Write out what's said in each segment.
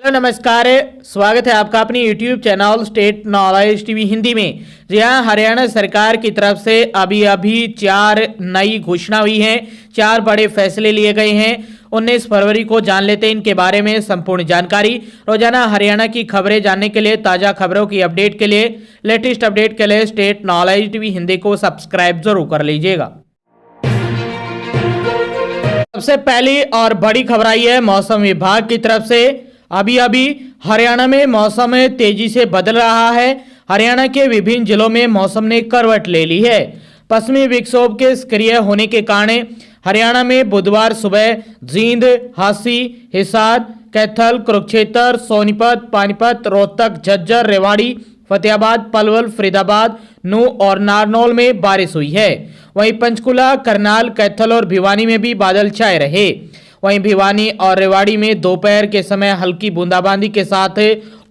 Hello नमस्कार, स्वागत है आपका अपनी YouTube channel state knowledge TV Hindi में। जी हाँ, हरियाणा सरकार की तरफ से अभी 4 नई घोषणा हुई है, 4 बड़े फैसले लिए गए हैं। 19 फरवरी को जान लेते हैं इनके बारे में संपूर्ण जानकारी। रोजाना हरियाणा की खबरें जानने के लिए, ताजा खबरों की अपडेट के लिए, लेटेस्ट अपडेट के लिए स्टेट नॉलेज टीवी हिंदी को सब्सक्राइब जरूर कर लीजिएगा। सबसे पहली और बड़ी खबर आई है मौसम विभाग की तरफ से। अभी हरियाणा में मौसम तेजी से बदल रहा है। हरियाणा के विभिन्न जिलों में मौसम ने करवट ले ली है। पश्चिमी विक्षोभ के सक्रिय होने के कारण हरियाणा में बुधवार सुबह जींद, हांसी, हिसार, कैथल, कुरुक्षेत्र, सोनीपत, पानीपत, रोहतक, झज्जर, रेवाड़ी, फतेहाबाद, पलवल, फरीदाबाद, नूंह और नारनौल में बारिश हुई है। वहीं पंचकुला, करनाल, कैथल और भिवानी में भी बादल छाए रहे। वहीं भिवानी और रेवाड़ी में दोपहर के समय हल्की बूंदाबांदी के साथ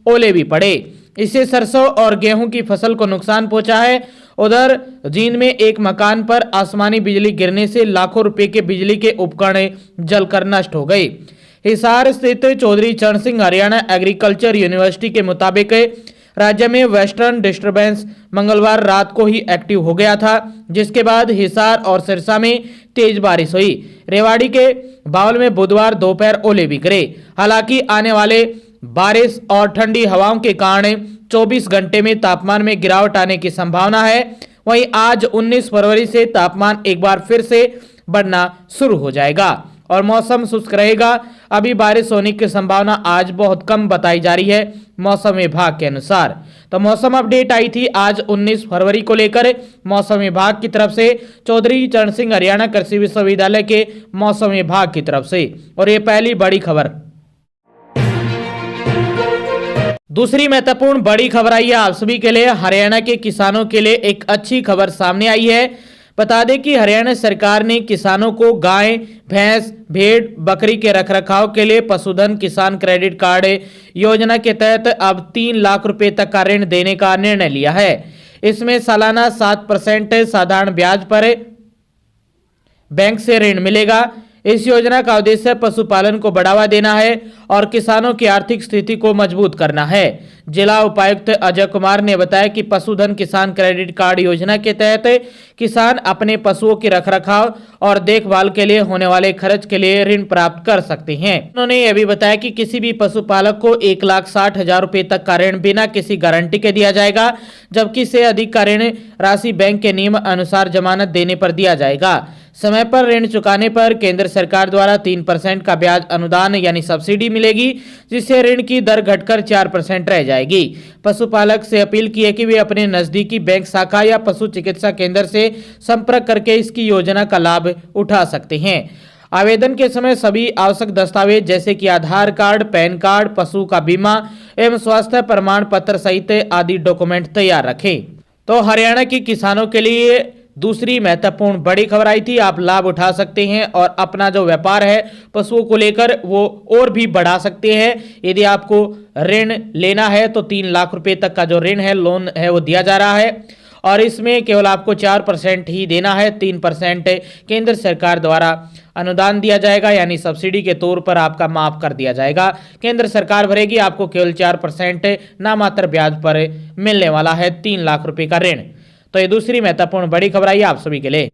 ओले भी पड़े। इससे सरसों और गेहूं की फसल को नुकसान पहुंचा है। उधर जींद में एक मकान पर आसमानी बिजली गिरने से लाखों रुपए के बिजली के उपकरण जलकर नष्ट हो गए। हिसार स्थित चौधरी चरण सिंह हरियाणा एग्रीकल्चर यूनिवर्सिटी के मुताबिक राज्य में वेस्टर्न डिस्टर्बेंस मंगलवार रात को ही एक्टिव हो गया था, जिसके बाद हिसार और सिरसा में तेज बारिश हुई। रेवाड़ी के बावल में बुधवार दोपहर ओले भी गिरे। हालांकि आने वाले बारिश और ठंडी हवाओं के कारण 24 घंटे में तापमान में गिरावट आने की संभावना है। वहीं आज 19 फरवरी से तापमान एक बार फिर से बढ़ना शुरू हो जाएगा और मौसम शुष्क रहेगा। अभी बारिश होने की संभावना आज बहुत कम बताई जा रही है मौसम विभाग के अनुसार। तो मौसम अपडेट आई थी आज 19 फरवरी को लेकर मौसम विभाग की तरफ से, चौधरी चरण सिंह हरियाणा कृषि विश्वविद्यालय के मौसम विभाग की तरफ से। और ये पहली बड़ी खबर। दूसरी महत्वपूर्ण बड़ी खबर आई है आप सभी के लिए। हरियाणा के किसानों के लिए एक अच्छी खबर सामने आई है। बता दें कि हरियाणा सरकार ने किसानों को गाय, भैंस, भेड़, बकरी के रखरखाव के लिए पशुधन किसान क्रेडिट कार्ड योजना के तहत अब 3 लाख रुपए तक का ऋण देने का निर्णय लिया है। इसमें सालाना 7% साधारण ब्याज पर बैंक से ऋण मिलेगा। इस योजना का उद्देश्य पशुपालन को बढ़ावा देना है और किसानों की आर्थिक स्थिति को मजबूत करना है। जिला उपायुक्त अजय कुमार ने बताया कि पशुधन किसान क्रेडिट कार्ड योजना के तहत किसान अपने पशुओं की रखरखाव और देखभाल के लिए होने वाले खर्च के लिए ऋण प्राप्त कर सकते हैं। उन्होंने यह भी बताया कि किसी भी पशुपालक को 1,60,000 रुपए तक का ऋण बिना किसी गारंटी के दिया जाएगा, जबकि इससे अधिक का ऋण राशि बैंक के नियम अनुसार जमानत देने पर दिया जाएगा। समय पर ऋण चुकाने पर केंद्र सरकार द्वारा 3% का ब्याज अनुदान यानी सब्सिडी मिलेगी, जिससे ऋण की दर घटकर 4% रह जाएगी। पशुपालक से अपील की है कि वे अपने नजदीकी बैंक शाखा या पशु चिकित्सा केंद्र से संपर्क करके इसकी योजना का लाभ उठा सकते हैं। आवेदन के समय सभी आवश्यक दस्तावेज जैसे कि आधार कार्ड, पैन कार्ड, पशु का बीमा एवं स्वास्थ्य प्रमाण पत्र सहित आदि डॉक्यूमेंट तैयार रखें। तो हरियाणा के किसानों के लिए दूसरी महत्वपूर्ण बड़ी खबर आई थी। आप लाभ उठा सकते हैं और अपना जो व्यापार है पशुओं को लेकर वो और भी बढ़ा सकते हैं। यदि आपको ऋण लेना है तो 3 लाख रुपए तक का जो ऋण है, लोन है, वो दिया जा रहा है और इसमें केवल आपको 4% ही देना है। 3% केंद्र सरकार द्वारा अनुदान दिया जाएगा, यानी सब्सिडी के तौर पर आपका माफ कर दिया जाएगा। केंद्र सरकार भरेगी, आपको केवल 4% नामात्र ब्याज पर मिलने वाला है 3 लाख रुपए का ऋण। तो ये दूसरी महत्वपूर्ण बड़ी खबर आई आप सभी के लिए।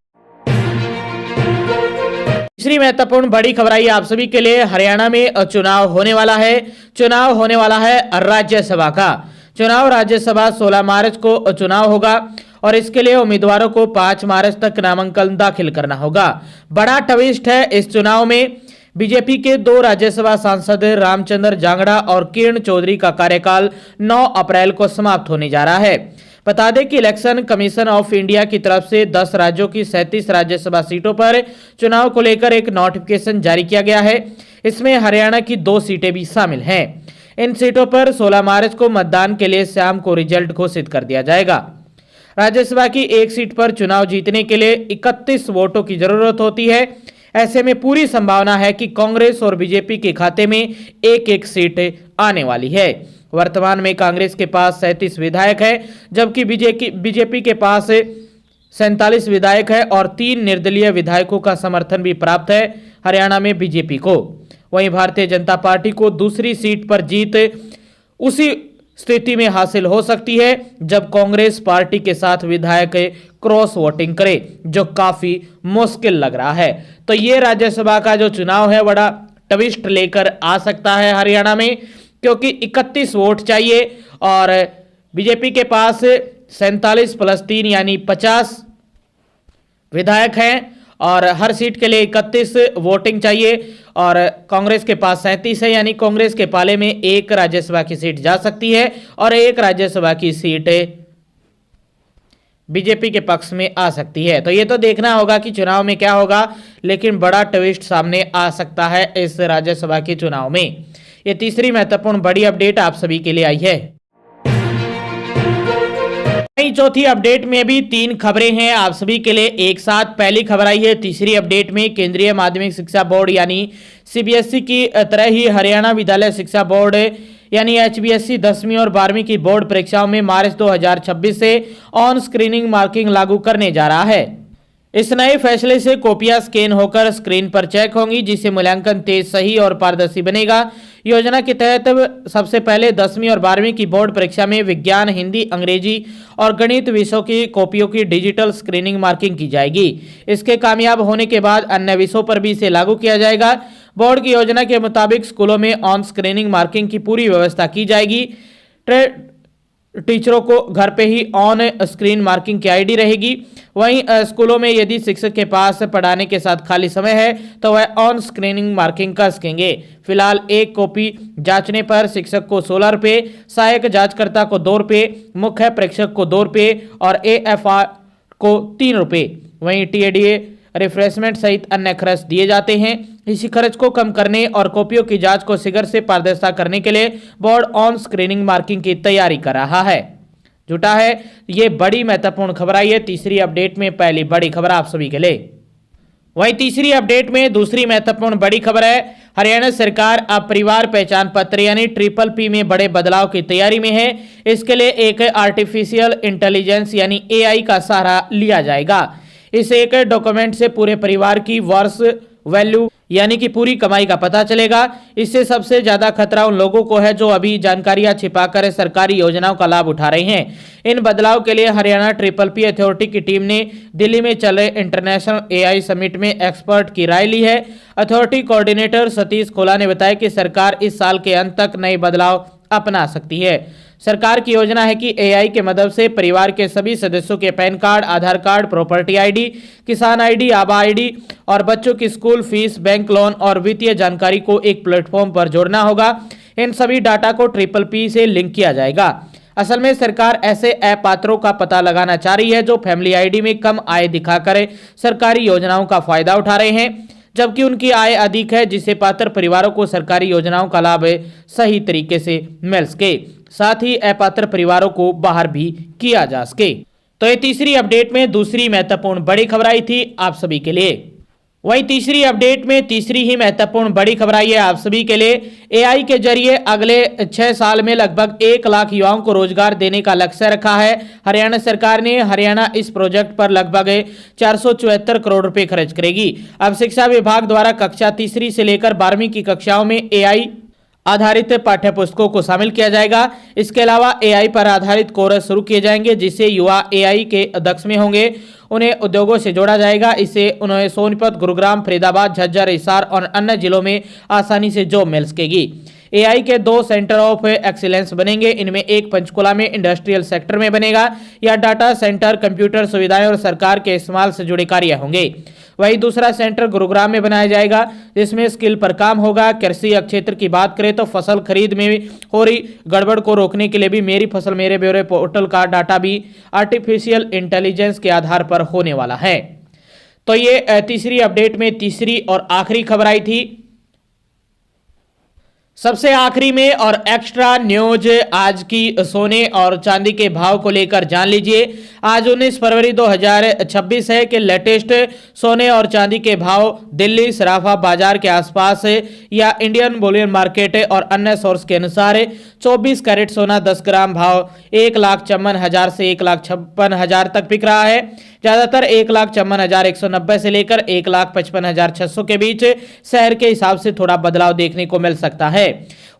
तीसरी महत्वपूर्ण बड़ी खबर आई आप सभी के लिए। हरियाणा में चुनाव होने वाला है। चुनाव होने वाला है राज्यसभा का चुनाव। राज्यसभा 16 मार्च को चुनाव होगा और इसके लिए उम्मीदवारों को 5 मार्च तक नामांकन दाखिल करना होगा। बड़ा ट्विस्ट है इस चुनाव में। बीजेपी के 2 राज्यसभा सांसद रामचंद्र जांगड़ा और किरण चौधरी का कार्यकाल 9 अप्रैल को समाप्त होने जा रहा है। बता दें कि इलेक्शन कमीशन ऑफ इंडिया की तरफ से 10 राज्यों की 37 राज्यसभा सीटों पर चुनाव को लेकर एक नोटिफिकेशन जारी किया गया है। इसमें हरियाणा की 2 सीटें भी शामिल हैं। इन सीटों पर 16 मार्च को मतदान के लिए शाम को रिजल्ट घोषित कर दिया जाएगा। राज्यसभा की एक सीट पर चुनाव जीतने के लिए 31 वोटों की जरूरत होती है। ऐसे में पूरी संभावना है कि कांग्रेस और बीजेपी के खाते में एक-एक सीट आने वाली है। वर्तमान में कांग्रेस के पास 37 विधायक है, जबकि बीजेपी के पास 47 विधायक है और 3 निर्दलीय विधायकों का समर्थन भी प्राप्त है हरियाणा में बीजेपी को। वहीं भारतीय जनता पार्टी को दूसरी सीट पर जीत उसी स्थिति में हासिल हो सकती है जब कांग्रेस पार्टी के साथ विधायक क्रॉस वोटिंग करे, जो काफी मुश्किल लग रहा है। तो ये राज्यसभा का जो चुनाव है बड़ा ट्विस्ट लेकर आ सकता है हरियाणा में, क्योंकि 31 वोट चाहिए और बीजेपी के पास 47 + 3 यानी 50 विधायक हैं और हर सीट के लिए 31 वोटिंग चाहिए और कांग्रेस के पास 37 है, यानी कांग्रेस के पाले में एक राज्यसभा की सीट जा सकती है और एक राज्यसभा की सीट बीजेपी के पक्ष में आ सकती है। तो ये तो देखना होगा कि चुनाव में क्या होगा, लेकिन बड़ा ट्विस्ट सामने आ सकता है इस राज्यसभा के चुनाव में। ये तीसरी महत्वपूर्ण बड़ी अपडेट आप सभी के लिए आई है। चौथी अपडेट में भी 3 खबरें हैं आप सभी के लिए एक साथ। पहली खबर आई है तीसरी अपडेट में, केंद्रीय माध्यमिक शिक्षा बोर्ड यानी सीबीएसई की तरह ही हरियाणा विद्यालय शिक्षा बोर्ड यानी HBSE 10वीं और 12वीं की बोर्ड परीक्षाओं में मार्च 2026 से ऑन स्क्रीनिंग मार्किंग लागू करने जा रहा है। इस नए फैसले से कॉपियां स्कैन होकर स्क्रीन पर चेक होंगी, जिससे मूल्यांकन तेज, सही और पारदर्शी बनेगा। योजना के तहत सबसे पहले 10वीं और 12वीं की बोर्ड परीक्षा में विज्ञान, हिंदी, अंग्रेजी और गणित विषयों की कॉपियों की डिजिटल स्क्रीनिंग मार्किंग की जाएगी। इसके कामयाब होने के बाद अन्य विषयों पर भी इसे लागू किया जाएगा। बोर्ड की योजना के मुताबिक स्कूलों में ऑन स्क्रीनिंग मार्किंग की पूरी व्यवस्था की जाएगी। टीचरों को घर पे ही ऑन स्क्रीन मार्किंग की आईडी रहेगी। वहीं स्कूलों में यदि शिक्षक के पास पढ़ाने के साथ खाली समय है तो वह ऑन स्क्रीनिंग मार्किंग कर सकेंगे। फिलहाल एक कॉपी जांचने पर शिक्षक को 16 रुपये, सहायक जांचकर्ता को 2 रुपये, मुख्य प्रेक्षक को 2 रुपये और AFR को 3 रुपये। वहीं TADA, रिफ्रेशमेंट सहित अन्य खर्च दिए जाते हैं। इसी खर्च को कम करने और कॉपियों की जांच को शीघ्र से पारदर्शिता करने के लिए बोर्ड ऑन स्क्रीनिंग मार्किंग की तैयारी कर रहा है, जुटा है। ये बड़ी महत्वपूर्ण खबर आई है तीसरी अपडेट में, पहली बड़ी खबर आप सभी के लिए। वहीं तीसरी अपडेट में दूसरी महत्वपूर्ण बड़ी खबर है, हरियाणा सरकार अब परिवार पहचान पत्र यानी PPP में बड़े बदलाव की तैयारी में है। इसके लिए एक आर्टिफिशियल इंटेलिजेंस यानी AI का सहारा लिया जाएगा। इस एक डॉक्यूमेंट से पूरे परिवार की वर्ष वैल्यू यानी कि पूरी कमाई का पता चलेगा। इससे सबसे ज्यादा खतरा उन लोगों को है जो अभी जानकारियां छिपाकर सरकारी योजनाओं का लाभ उठा रहे हैं। इन बदलाव के लिए हरियाणा PPP अथॉरिटी की टीम ने दिल्ली में चल रहे इंटरनेशनल AI समिट में एक्सपर्ट की राय ली है। अथॉरिटी कोऑर्डिनेटर सतीश खोला ने बताया कि सरकार इस साल के अंत तक नए बदलाव अपना सकती है। सरकार की योजना है कि AI के मदद से परिवार के सभी सदस्यों के पैन कार्ड, आधार कार्ड, प्रॉपर्टी ID, किसान ID, आभा ID और बच्चों की स्कूल फीस, बैंक लोन और वित्तीय जानकारी को एक प्लेटफॉर्म पर जोड़ना होगा। इन सभी डाटा को PPP से लिंक किया जाएगा। असल में सरकार ऐसे अपात्रों का पता लगाना चाह रही है जो फैमिली ID में कम आय दिखाकर सरकारी योजनाओं का फायदा उठा रहे हैं, जबकि उनकी आय अधिक है, जिससे पात्र परिवारों को सरकारी योजनाओं का लाभ सही तरीके से मिल सके, साथ ही अपात्र परिवारों को बाहर भी किया जा सके। तो ये तीसरी अपडेट में दूसरी महत्वपूर्ण बड़ी खबर आई थी आप सभी के लिए। वहीं तीसरी अपडेट में तीसरी ही महत्वपूर्ण बड़ी खबर आई है आप सभी के लिए। AI के जरिए अगले 6 साल में लगभग 1 लाख युवाओं को रोजगार देने का लक्ष्य रखा है। हरियाणा सरकार ने हरियाणा इस प्रोजेक्ट पर लगभग 474 करोड़ रुपए खर्च करेगी। अब शिक्षा विभाग द्वारा कक्षा तीसरी से लेकर 12वीं की कक्षाओं में AI आधारित पाठ्य पुस्तकों को शामिल किया जाएगा। इसके अलावा AI पर आधारित कोर्स शुरू किए जाएंगे, जिससे युवा AI के दक्ष में होंगे। उन्हें उद्योगों से जोड़ा जाएगा। इससे उन्हें सोनीपत, गुरुग्राम, फरीदाबाद, झज्जर, हिसार और अन्य जिलों में आसानी से जॉब मिल सकेगी। AI के 2 सेंटर ऑफ एक्सीलेंस बनेंगे। इनमें एक पंचकुला में इंडस्ट्रियल सेक्टर में बनेगा, या डाटा सेंटर, कंप्यूटर सुविधाएं और सरकार के इस्तेमाल से जुड़े कार्य होंगे। वहीं दूसरा सेंटर गुरुग्राम में बनाया जाएगा, जिसमें स्किल पर काम होगा। कृषि क्षेत्र की बात करें तो फसल खरीद में हो रही गड़बड़ को रोकने के लिए भी मेरी फसल मेरे ब्यौरे पोर्टल का डाटा भी आर्टिफिशियल इंटेलिजेंस के आधार पर होने वाला है। तो ये तीसरी अपडेट में तीसरी और आखिरी खबर आई थी। सबसे आखिरी में और एक्स्ट्रा न्यूज आज की सोने और चांदी के भाव को लेकर जान लीजिए। आज 19 फरवरी 2026 है कि लेटेस्ट सोने और चांदी के भाव दिल्ली सराफा बाजार के आसपास या इंडियन बुलियन मार्केट और अन्य सोर्स के अनुसार 24 कैरेट सोना 10 ग्राम भाव 1,54,000 से 1,56,000 तक बिक रहा है। ज्यादातर 1,54,190 से लेकर 1,55,600 के बीच शहर के हिसाब से थोड़ा बदलाव देखने को मिल सकता है।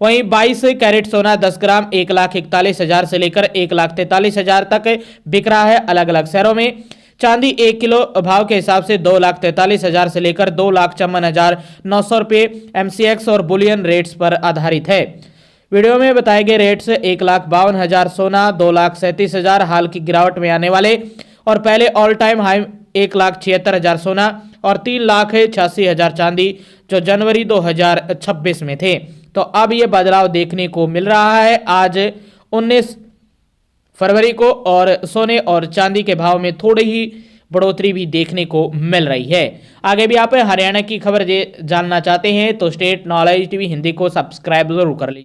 वहीं 22 कैरेट सोना 10 ग्राम 1,41,000 से लेकर 1,43,000 तक बिक रहा है अलग अलग शहरों में। चांदी 1 किलो भाव के हिसाब से 2,43,000 से लेकर 2,54,900 रुपये MCX और बुलियन रेट्स पर आधारित है। वीडियो में बताए गए रेट्स 1,52,000 सोना, 2,37,000 हाल की गिरावट में आने वाले और पहले ऑल टाइम हाई 1,76,000 सोना और 3,86,000 चांदी जो जनवरी 2026 में थे। तो अब ये बदलाव देखने को मिल रहा है आज 19 फरवरी को और सोने और चांदी के भाव में थोड़ी ही बढ़ोतरी भी देखने को मिल रही है। आगे भी आप हरियाणा की खबर जानना चाहते हैं तो स्टेट नॉलेज टीवी हिंदी को सब्सक्राइब जरूर कर लीजिए।